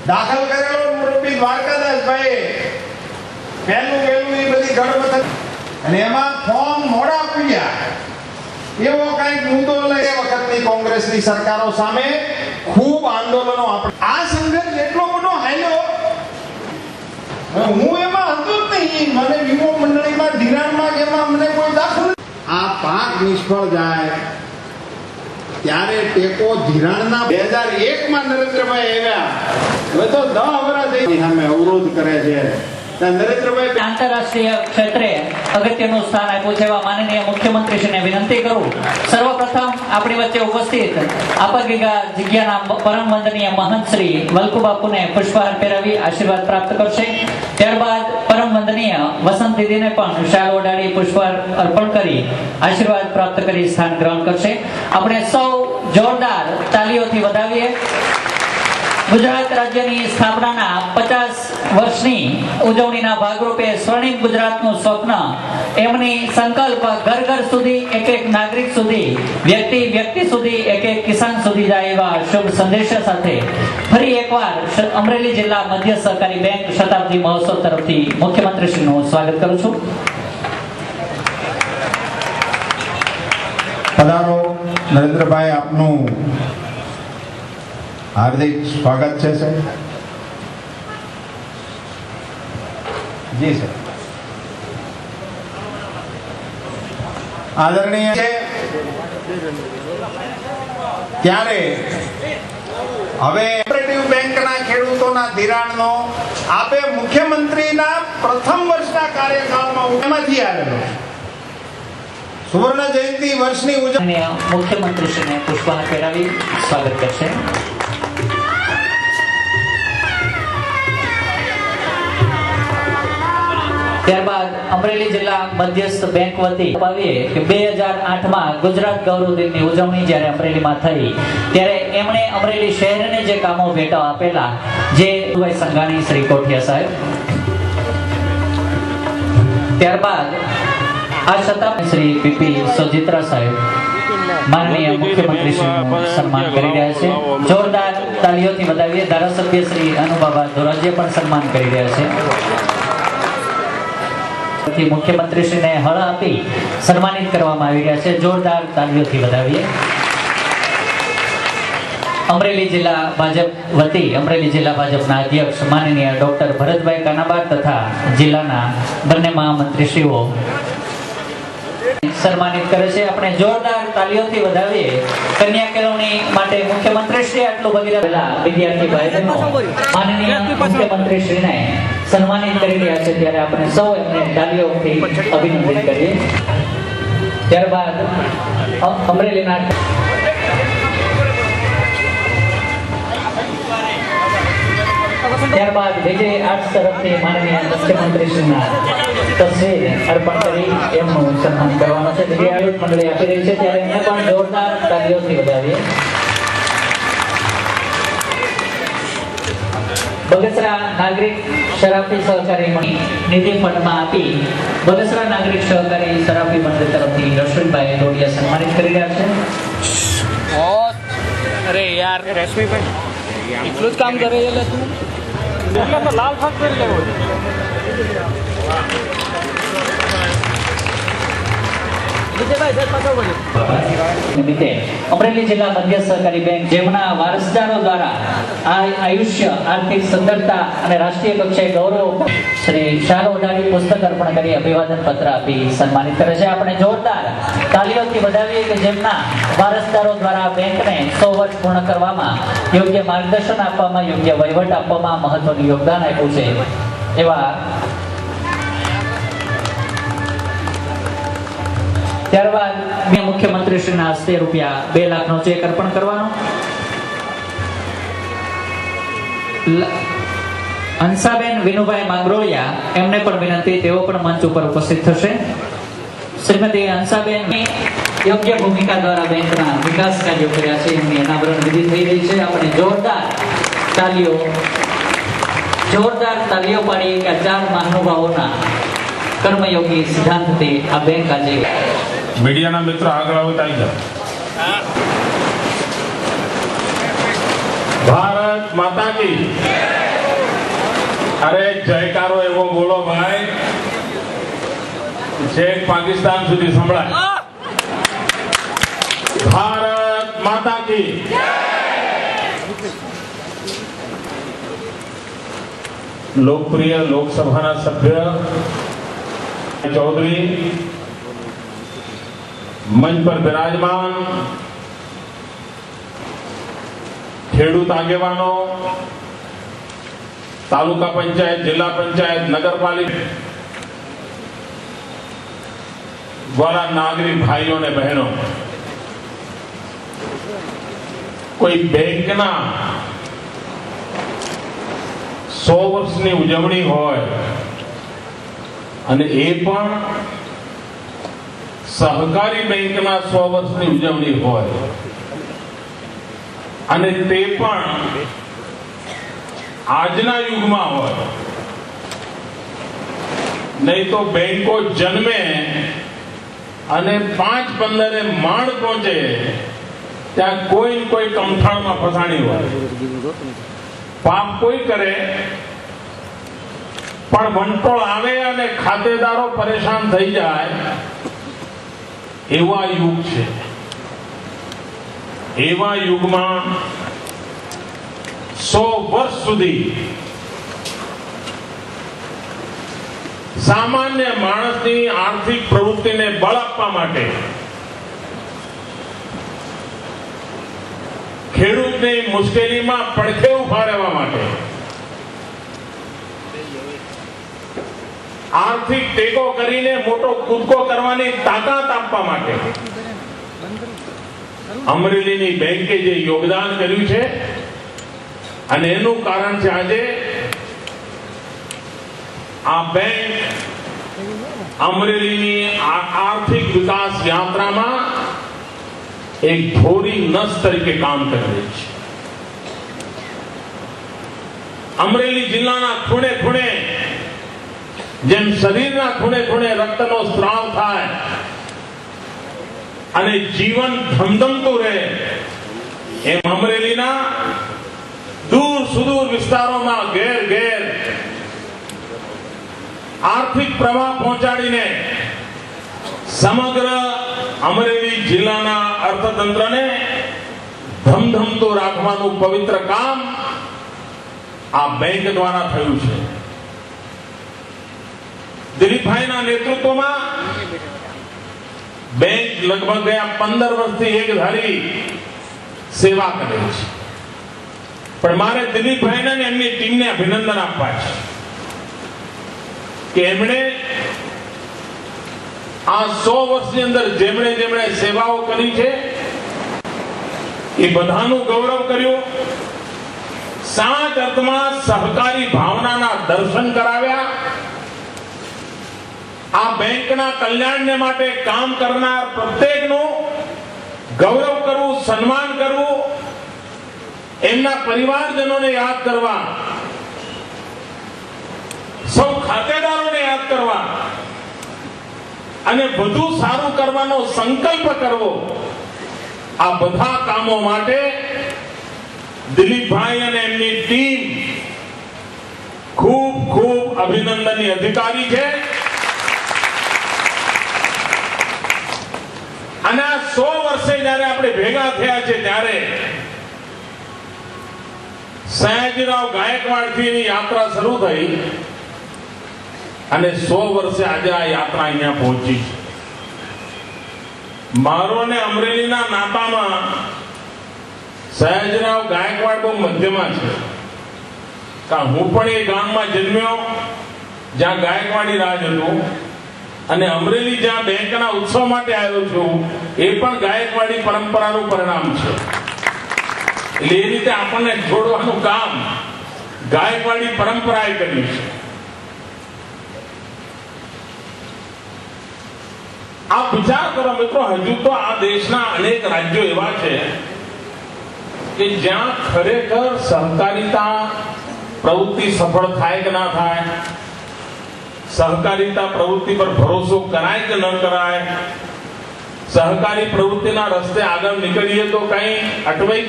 દાખલ કરેલો મુરબ્બી દ્વારકાદાસભાઈ પહેલું એ બધી ગણપત અને એમાં ફોર્મ મોડા પૂર્યા એવો કઈક મુદ્દો લઈ વખતની કોંગ્રેસની સરકારો સામે ખૂબ આંદોલનો આ સંઘર્ષ એટલો બધો હાલ્યો હું એમાં હતો જ નહીં મને વીમો મંડળીમાં ધિરાણમાં એમાં મને કોઈ દાખલ આ પાક નિષ્ફળ જાય ત્યારે ટેકો ધિરાણના 2001 માં નરેન્દ્રભાઈ આવ્યા હવે તો 10 વર્ષ થઈ સામે અવરોધ કરે છે નરેન્દ્રભાઈ આંતરરાષ્ટ્રીય ક્ષેત્રે અગત્યનું સ્થાન આપ્યું છે એવા માનનીય મુખ્યમંત્રીશ્રીને વિનંતી કરું સર્વપ્રથમ આપણી વચ્ચે ઉપસ્થિત આપગીગા જગ્યાના પરમ વંદનીય મહંત શ્રી વલ્કુ બાપુને પુષ્પહાર પહેરાવી આશીર્વાદ પ્રાપ્ત કરશે ત્યારબાદ પરમ વંદનીય વસંત દીદીને પણ શાલ ઓઢાડી પુષ્પહાર અર્પણ કરી આશીર્વાદ પ્રાપ્ત કરી સ્થાન ગ્રહણ કરશે આપણે સૌ જોરદાર તાલીઓથી વધાવીએ ગુજરાત રાજ્યની સ્થાપનાના 50 વર્ષની ઉજવણીના ભાગરૂપે સ્વર્ણિમ ગુજરાતનું સ્વપ્ન એમની સંકલ્પ ઘર ઘર સુધી એક એક નાગરિક સુધી વ્યક્તિ સુધી એક એક કિસાન સુધી જાય એવા શુભ સંદેશા સાથે ફરી એકવાર અમરેલી જિલ્લા મધ્ય સહકારી બેંક શતાબ્દી મહોત્સવ તરફથી મુખ્યમંત્રીશ્રીનું સ્વાગત કરું છું. પધારો નરેન્દ્રભાઈ, આપનું हार्दिक स्वागत है सर. जी सर. आदरणीय ત્યારે હવે કોઓપરેટિવ બેંકના ખેડૂતોના ધિરાણનો આપે મુખ્યમંત્રીના પ્રથમ વર્ષના કાર્યકાળમાં એમાંથી આવેલો સુવર્ણ જયંતિ વર્ષની ઉજવણી મુખ્યમંત્રીશ્રીને પુષ્પહાર પહેરાવી સ્વાગત કરશે. ત્યારબાદ અમરેલી જિલ્લા મધ્યસ્થ બેંક વતી આવીએ કે 2008 માં ગુજરાત ગૌરવ દિનની ઉજવણી જ્યારે અમરેલીમાં થઈ ત્યારે એમણે અમરેલી શહેરને જે કામો ભેટો આપેલા જે સંઘાણી શ્રી કોઠિયા સાહેબ ત્યારબાદ આ શતાબ્દી શ્રી પીપી સોજિત્રા સાહેબ માનનીય મુખ્યમંત્રીશ્રીનું સન્માન કરી રહ્યા છે. જોરદાર તાલીઓથી વધાવીએ. ધારાસભ્ય શ્રી અનુબાબા ધોરાજીએ પણ સન્માન કરી રહ્યા છે. મુખ્યમંત્રીશ્રીને હળ આપી સન્માનિત કરવામાં આવી રહ્યા છે. જોરદાર તાલીઓથી વધાવીએ. અમરેલી જિલ્લા ભાજપ વતી અમરેલી જિલ્લા ભાજપના અધ્યક્ષ માનનીય ડોક્ટર ભરતભાઈ કાનાબાર તથા જિલ્લાના બંને મહામંત્રીશ્રીઓ સન્માનિત કરે છે. આપણે જોરદાર તાલીઓથી વધાવીએ. કન્યા કેળવણી માટે મુખ્યમંત્રીશ્રી આટલું ભગીરથ વિદ્યાર્થી ભાઈ બહેનો માનનીય મુખ્યમંત્રીશ્રીને સન્માનિત કરી રહ્યા છે ત્યારે આપણે સૌ એમને તાલીઓથી અભિનંદન કરીએ. ત્યારબાદ અમરેલીના ત્યારબાદ વિજય આર્ટ્સ તરફથી માનનીય મુખ્યમંત્રીશ્રીના તસવીર અર્પણ કરી એમનું સન્માન કરવાનું છે. વિજય આર્ટ્સ મંડળી આપી રહી છે ત્યારે એમને પણ જોરદાર તાલીઓથી વધાવીએ. બગસરા નાગરિક શરાફી સહકારી નિધિ ફંડમાં આપી બગસરા નાગરિક સહકારી શરાફી મંડળ તરફથી રશ્મિભાઈ ડોડિયા સન્માનિત કરી રહ્યા છે. અરે યાર રશ્મિભાઈ એટલું જ કામ કરે એટલે તું તો લાલ ફાક કરી લેવો અમરેલી જિલ્લા મધ્ય સહકારી બેંક જેમના વારસદારો દ્વારા આયુષ્ય આર્થિક સંદર્ભતા અને રાષ્ટ્રીય કક્ષાએ ગૌરવ શ્રી શાલ ઓઢાડી પુસ્તક અર્પણ કરી અભિવાદન પત્ર આપી સન્માનિત કરે છે. આપણે જોરદાર તાલીઓથી વધાવીએ કે જેમના વારસદારો દ્વારા બેંકને 100 વર્ષ પૂર્ણ કરવામાં યોગ્ય માર્ગદર્શન આપવામાં યોગ્ય વહીવટ આપવામાં મહત્વનું યોગદાન આપ્યું છે એવા. ત્યારબાદ મુખ્યમંત્રીશ્રીના હસ્તે રૂપિયા 2 લાખનો ચેક અર્પણ કરવાનો. હંસાબેન વિનુભાઈ માંગરોળિયા એમને પણ વિનંતી, તેઓ પણ મંચ ઉપર ઉપસ્થિત થશે. શ્રીમતી હંસાબેન યોગ્ય ભૂમિકા દ્વારા બેંકના વિકાસ કાર્યો કર્યા છે એમની અનાવરણ વિધિ થઈ રહી છે. આપણે જોરદાર તાલીઓ પાડીએ કે 4 મહાનુભાવોના કર્મયોગી સિદ્ધાંતથી આ બેંક આજે મીડિયાના મિત્રો આગળ આવતા આવી જાઓ. ભારત માતા કી અરે જયકારો એવો બોલો ભાઈ, છેક પાકિસ્તાન સુધી સંભળાય. ભારત માતા કી. લોકપ્રિય લોકસભાના સભ્ય ચૌધરી, મંચ પર બિરાજમાન ખેડૂત આગેવાનો, તાલુકા પંચાયત, જિલ્લા પંચાયત, નગરપાલિકા વાળા નાગરિક ભાઈઓ અને બહેનો, કોઈ બેંકના 100 વર્ષની ઉજવણી હોય અને એ પણ સહકારી બેંકના 100 વર્ષની ઉજવણી હોય અને તે પણ આજના યુગમાં હોય, નહીં તો બેંકો જન્મે અને 5-15 માળ પહોંચે ત્યાં કોઈ કમઠાણમાં ફસાણી હોય. પાપ કોઈ કરે પણ વંટોળ આવે અને ખાતેદારો પરેશાન થઈ જાય, એવા યુગ છે. એવા યુગમાં 100 વર્ષ સુધી સામાન્ય માણસની આર્થિક પ્રવૃત્તિને બળ આપવા માટે, ખેડૂતની મુશ્કેલીમાં પડખે ઉભા રહેવા માટે, આર્થિક ટેકો કરીને મોટો કૂદકો કરવાની તાકાત આપવા માટે અમરેલીની બેંકે જે યોગદાન કર્યું છે અને એનું કારણ છે આજે આ બેંક અમરેલીની આર્થિક વિકાસ યાત્રામાં એક ધોરી નસ તરીકે કામ કરી રહી છે. અમરેલી જિલ્લાના ખૂણે ખૂણે જેમ શરીરના ખૂણે ખૂણે રક્તનો સ્ત્રાવ થાય અને જીવન ધમધમતું રહે, એમ અમરેલીના દૂર સુદૂર વિસ્તારોમાં ઘેર ઘેર આર્થિક પ્રવાહ પહોંચાડીને સમગ્ર અમરેલી જિલ્લાના અર્થતંત્રને ધમધમતું રાખવાનું પવિત્ર કામ આ બેંક દ્વારા થયું છે. દિલીપભાઈના નેતૃત્વમાં બેંક લગભગ ગયા 15 વર્ષથી એકધારી સેવા કરે છે. પણ મારે દિલીપભાઈને અને એમની ટીમને અભિનંદન આપવા છે કે એમણે આ 100 વર્ષની અંદર જેમણે જેમણે સેવાઓ કરી છે એ બધાનું ગૌરવ કર્યું. સાચ અર્થમાં સહકારી ભાવનાના દર્શન કરાવ્યા. આ બેંકના કલ્યાણને માટે કામ કરનાર પ્રત્યેકનું ગૌરવ કરવું, સન્માન કરવું, એમના પરિવારજનોને યાદ કરવા, સૌ ખાતેદારોને યાદ કરવા અને વધુ સારું કરવાનો સંકલ્પ કરવો, આ બધા કામો માટે દિલીપભાઈ અને એમની ટીમ ખૂબ ખૂબ અભિનંદનની અધિકારી છે. અને આ 100 વર્ષે જયારે આપણે ભેગા થયા છે ત્યારે સયાજીરાવ ગાયકવાડથી એની યાત્રા શરૂ થઈ અને 100 વર્ષે આજે આ યાત્રા અહીંયા પહોંચી છે. મારો ને અમરેલીના નાતામાં સયાજીરાવ ગાયકવાડ બહુ મધ્યમાં છે, કારણ હું પણ એ ગામમાં જન્મ્યો જ્યાં ગાયકવાડી રાજ હતું અને અમરેલી જ્યાં બેંકના ઉત્સવ માટે આવ્યો છું એ પણ ગાયકવાડી પરંપરાનું પરિણામ છે. એટલે એ રીતે આપણને જોડવાનું કામ ગાયકવાડી પરંપરાએ કર્યું છે. આપ વિચાર કરો મિત્રો, હજુ તો આ દેશના અનેક રાજ્યો એવા છે કે જ્યાં ખરેખર સહકારિતા પ્રવૃત્તિ સફળ થાય કે ના થાય, સહકારિતા પ્રવૃત્તિ પર ભરોસો કરાય કે ન કરાય, સહકારી પ્રવૃત્તિના રસ્તે આગળ નીકળીએ તો કઈ અટવાઈ